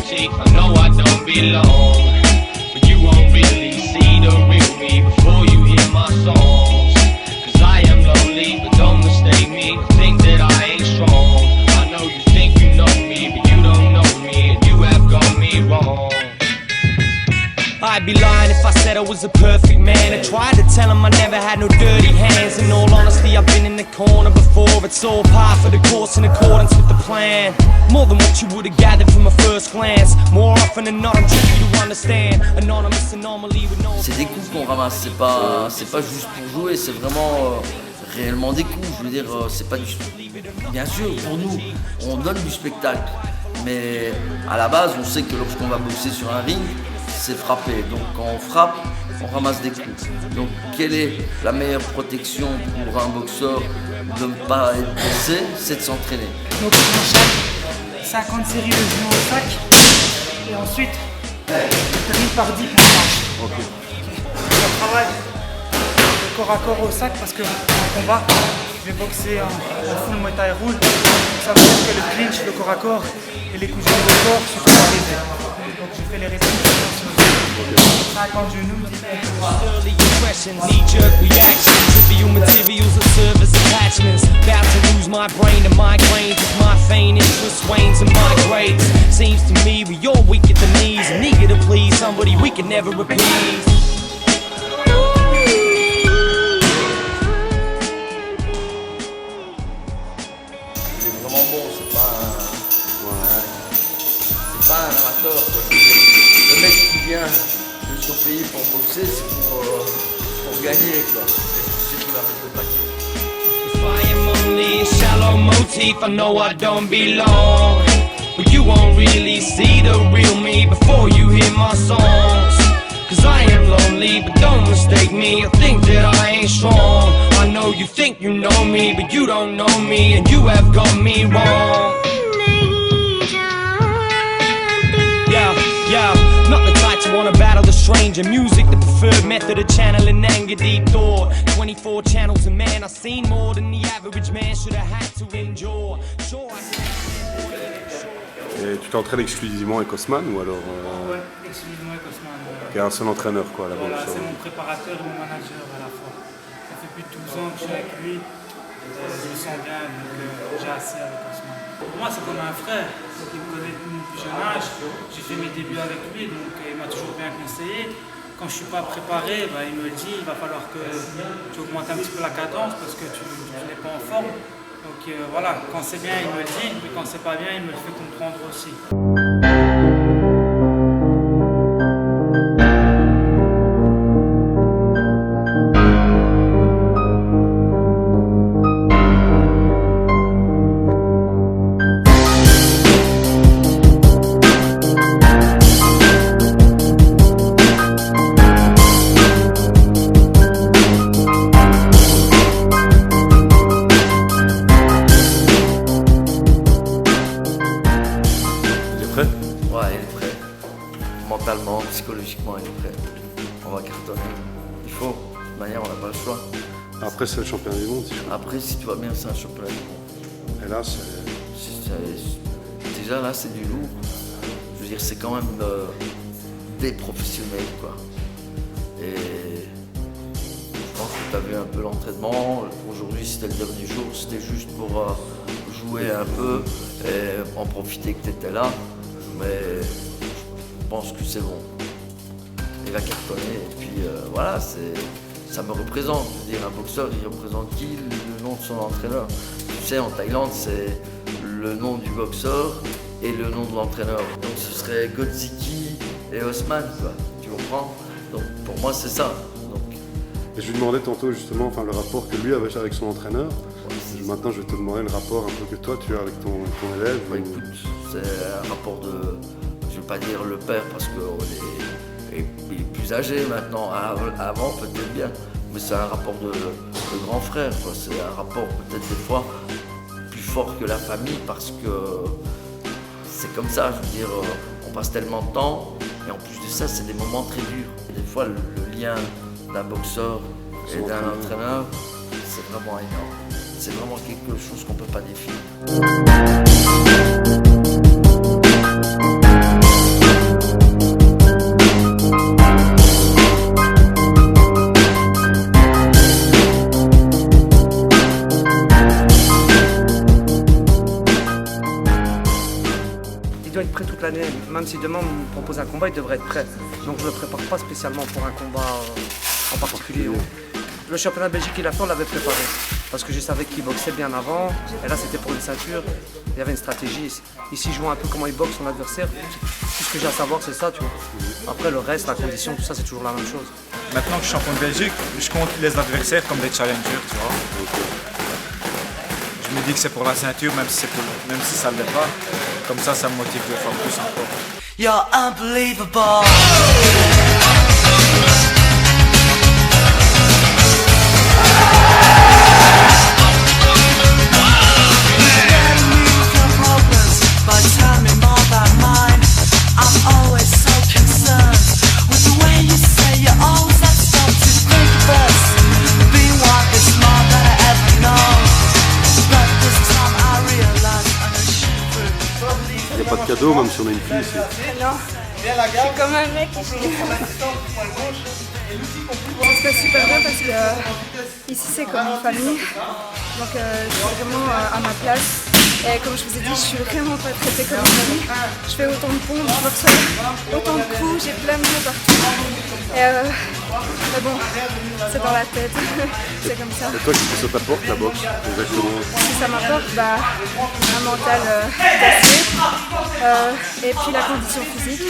motif. I know I don't belong, but you won't really see the real me before you hear my songs. Cause I am lonely, but don't mistake me or think that I ain't strong. I know you think you know me, but you don't know me, and you have got me wrong. I'd be lying if I said I was a perfect man. I tried to tell him I never had no dirty hands. In all honesty, I've been in the corner before. It's all par for the course in accordance with the plan. More than what you would have gathered from a first glance. More often than not, I'm tricky to understand. Anonymous anomaly with no... C'est des coups qu'on ramasse, c'est pas juste pour jouer, c'est vraiment réellement des coups. Je veux dire, c'est pas du... Bien sûr, pour nous, on donne du spectacle. Mais à la base, on sait que lorsqu'on va boxer sur un ring, c'est frapper. Donc quand on frappe, on ramasse des coups. Donc quelle est la meilleure protection pour un boxeur de ne pas être blessé? C'est de s'entraîner. Donc on chaque 50 séries de genoux au sac. Et ensuite, on termine par 10 pour le match. On travaille le corps à corps au sac parce que en combat, je vais boxer en full Muay Thai rule. Ça veut dire que le clinch, le corps à corps et les coups de genoux au corps se sont arrêtés. Donc je fais les répétitions sur 50 genoux, 10 early impressions, knee-jerk reactions, trivial materials that serve as attachments. About to lose my brain to migraines as my faint interest wanes and migrates. Seems to me we all weak at the knees and eager to please somebody we can never appease. Il est vraiment bon, c'est pas un amateur. Le mec qui vient de son pays pour boxer, c'est pour gagner, quoi. C'est pour la mettre le paquet. If I am only a shallow motif, I know I don't belong, but you won't really see the real me before you hear my songs. Cause I am lonely, but don't mistake me or think that I ain't strong. I know you think you know me, but you don't know me, and you have got me wrong. Yeah, not the type to wanna battle the stranger. Music, the preferred method of channeling anger, deep thought. 24 channels, and man, I've seen more than the average man should have had to endure. Sure, Et tu t'entraînes exclusivement avec Osman ou alors Ouais, exclusivement avec Osman. qui est un seul entraîneur quoi là-bas. Voilà, c'est mon préparateur et mon manager à la fois. Ça fait plus de 12 ans que je suis avec lui. Je me sens bien, donc j'ai assez avec Osman. Pour moi, c'est comme un frère. Donc, il me connaît depuis mon plus jeune âge. J'ai fait mes débuts avec lui, donc il m'a toujours bien conseillé. Quand je ne suis pas préparé, il me dit il va falloir que tu augmentes un petit peu la cadence parce que tu n'es pas en forme. Donc voilà, quand c'est bien, il me le dit, mais quand c'est pas bien, il me le fait comprendre aussi. Ouais, il est prêt. Mentalement, psychologiquement, il est prêt. On va cartonner. Il faut. De toute manière, on n'a pas le choix. Après c'est le championnat du monde si je crois. Après, si tu vas bien, c'est un championnat du monde. Et là c'est... Déjà, là, c'est du lourd. Je veux dire, c'est quand même des professionnels, quoi. Et je pense que tu as vu un peu l'entraînement. Aujourd'hui, c'était le dernier jour. C'était juste pour jouer un peu et en profiter que tu étais là. Mais je pense que c'est bon. Il va cartonner. Et puis voilà, ça me représente. Je veux dire, un boxeur, il représente qui? Le nom de son entraîneur. Tu sais, en Thaïlande, c'est le nom du boxeur et le nom de l'entraîneur. Donc ce serait Godziki et Osman, quoi. Tu comprends? Donc pour moi, c'est ça. Donc, Et je lui demandais tantôt justement le rapport que lui avait avec son entraîneur. ouais, Maintenant je vais te demander le rapport un peu que toi tu as avec ton élève. bah, écoute, c'est un rapport de, je vais pas dire le père parce qu'il est plus âgé maintenant. Avant peut-être bien, mais c'est un rapport de grand frère, quoi. C'est un rapport peut-être des fois plus fort que la famille parce que c'est comme ça. Je veux dire, on passe tellement de temps et en plus de ça, c'est des moments très durs. Et des fois, le lien d'un boxeur et d'un entraîneur, c'est vraiment énorme. C'est vraiment quelque chose qu'on ne peut pas définir. il doit être prêt toute l'année. Même si demain on me propose un combat, il devrait être prêt. Donc je ne me prépare pas spécialement pour un combat en particulier. Le championnat de Belgique qu'il a fait, on l'avait préparé. Parce que je savais qu'il boxait bien avant. Et là, c'était pour une ceinture. Il y avait une stratégie. Ici, je vois un peu comment il boxe son adversaire. Tout ce que j'ai à savoir, c'est ça, tu vois. Après, le reste, la condition, tout ça, c'est toujours la même chose. Maintenant que je suis champion de Belgique, je compte les adversaires comme des challengers, tu vois. Je me dis que c'est pour la ceinture, même si ça ne l'est pas. Comme ça me motive de faire plus encore. You're unbelievable. Il n'y a pas de cadeau, même si on a une fille ici. Non, je suis comme un mec ici. Ça se passe super bien parce que ici c'est comme une famille. Donc je suis vraiment à ma place. Et comme je vous ai dit, je suis vraiment pas traitée comme une famille. Je fais autant de pompes, je reçois autant de coups, j'ai plein de mots partout. Mais bon, c'est dans la tête, c'est comme ça. Et toi, qu'est-ce que ça t'apporte la boxe exactement? Ce que ça m'apporte, un mental d'acier, et puis la condition physique,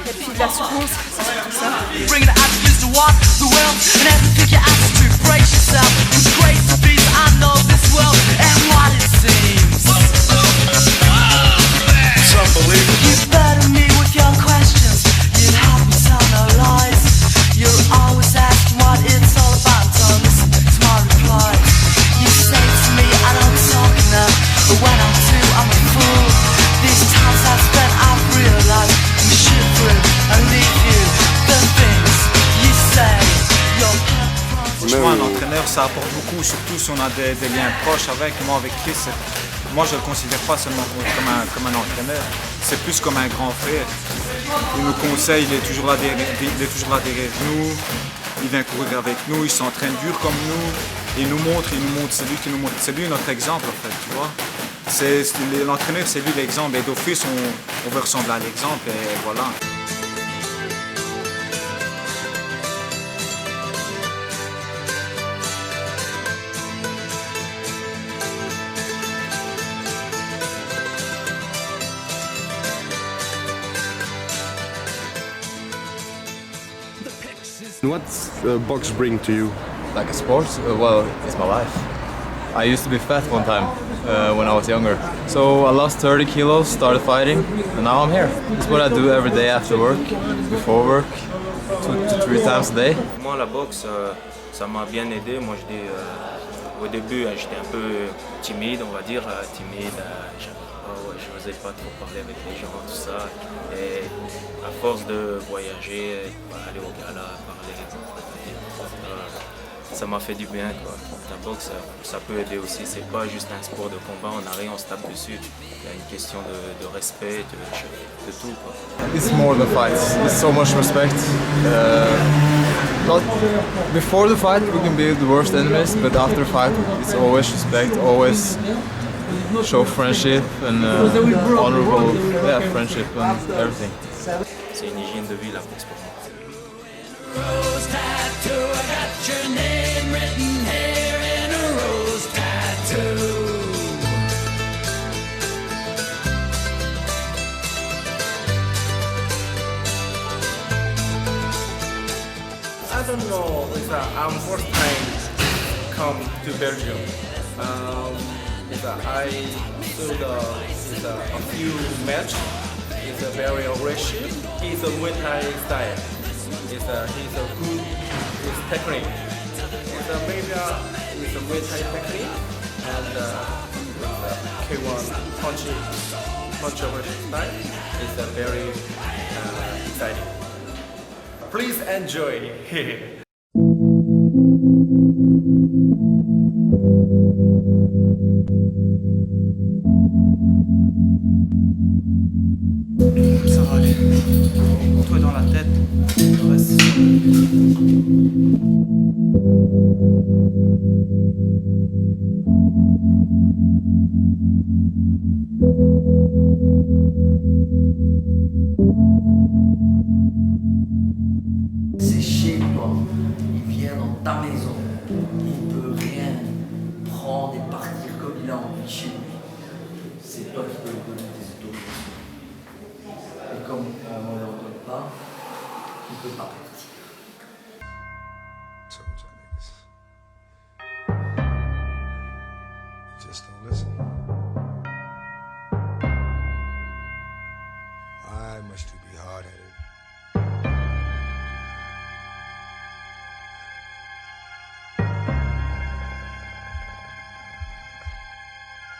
et puis de l'assurance, c'est surtout ça. Franchement, un entraîneur, ça apporte beaucoup, surtout si on a des liens proches avec. Moi, avec Chris, moi, je ne le considère pas seulement comme un entraîneur, c'est plus comme un grand frère. Il nous conseille, il est toujours là derrière nous, il vient courir avec nous, il s'entraîne dur comme nous, il nous montre, c'est lui qui nous montre, c'est lui notre exemple en fait, tu vois. L'entraîneur, c'est lui l'exemple, et d'office, on veut ressembler à l'exemple, et voilà. What's box bring to you? Like a sport? Well, it's my life. I used to be fat one time when I was younger. So I lost 30 kilos, started fighting, and now I'm here. It's what I do every day after work, before work, 2 to 3 times a day. Moi, la boxe, ça m'a bien aidé. Moi, au début, j'étais un peu timide, on va dire, je n'osais pas trop parler avec les gens, tout ça. Et à force de voyager, aller au gala, parler, ça m'a fait du bien, quoi. La boxe, ça peut aider aussi. C'est pas juste un sport de combat, on arrive, on se tape dessus. Il y a une question de respect, de tout, quoi. It's more than fights. It's so much respect. Not before the fight, we can be the worst enemies, but after the fight, it's always respect, always show friendship and honorable, friendship and everything. C'est une hygiène de vie, la boxe pour moi. Rose tattoo, I got your name written here in a rose tattoo. I don't know, I'm first time come to Belgium. I saw a few matches. It's a very aggressive. He's a Muay Thai style. He's a good technique. It's a maybe it's a Muay Thai technique and K1 punch over style. It's a very exciting. Please enjoy. Ça va aller. Tout est dans la tête. Le reste, c'est... peut pas partir. Just don't listen. Why must you be hard-headed?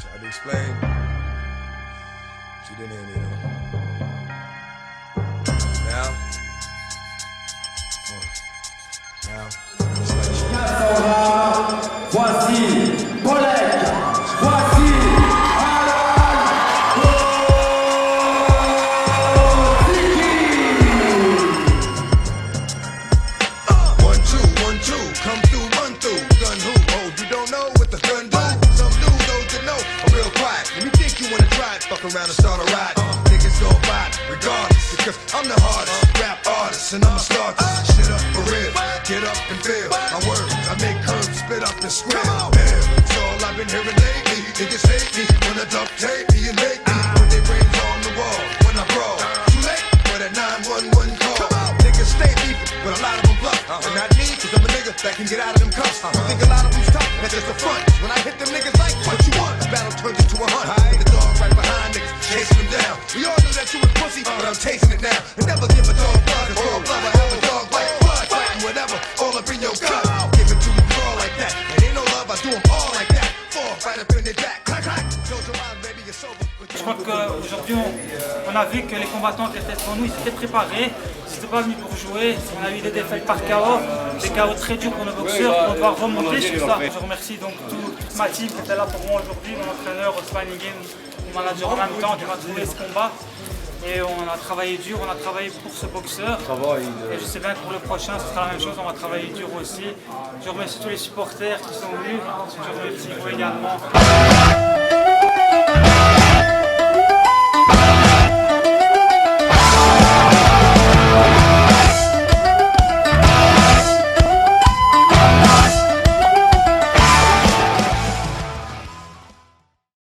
Tried to explain, but you didn't hear me though. Now, voici Bolek, voici One, two, come through, run through. Gun who? Oh, you don't know what the gun do? Some do, those that know are real quiet. When you think you wanna try it, fuck around and start a ride. Niggas gon' buy it, regardless, because I'm the hardest rap artist, and I'ma start this shit up for real. Get up and feel my words. I make herbs spit up and squeal. That's all I've been hearing lately. Niggas hate me, wanna duct tape me and make me put their brains on the wall when I brawl. Too late for that 911 call. Niggas stay beefing, but a lot of them bluff. And not me, cause I'm a nigga that can get out of them cuffs. You think a lot of them's tough, that's just a front. When I hit them niggas like, what you want? The battle turns into a hunt. The dog right behind niggas, chasing them down. We all knew that you was pussy, but I'm tasting it now. And never give a dog blood, cause dog blood, I have a dog like blood. Fighting whatever, all up in your gut. Give it to them raw like that. And ain't no love, I do them all like that. Fall right up in their back. Clack, clack. Close your eyes, baby, you're sober. Je crois qu'aujourd'hui, on a vu que les combattants qui étaient devant nous, ils étaient préparés. Ils n'étaient pas venus pour jouer. On a eu des défaites par KO, des KO très durs pour nos boxeurs. On va remonter sur ça. Je remercie donc toute ma team qui était là pour moi aujourd'hui, mon entraîneur, Osman Higuin, mon manager en même temps, qui m'a trouvé ce combat. Et on a travaillé dur, on a travaillé pour ce boxeur. Et je sais bien que pour le prochain, ce sera la même chose, on va travailler dur aussi. Je remercie tous les supporters qui sont venus. Je remercie vous également.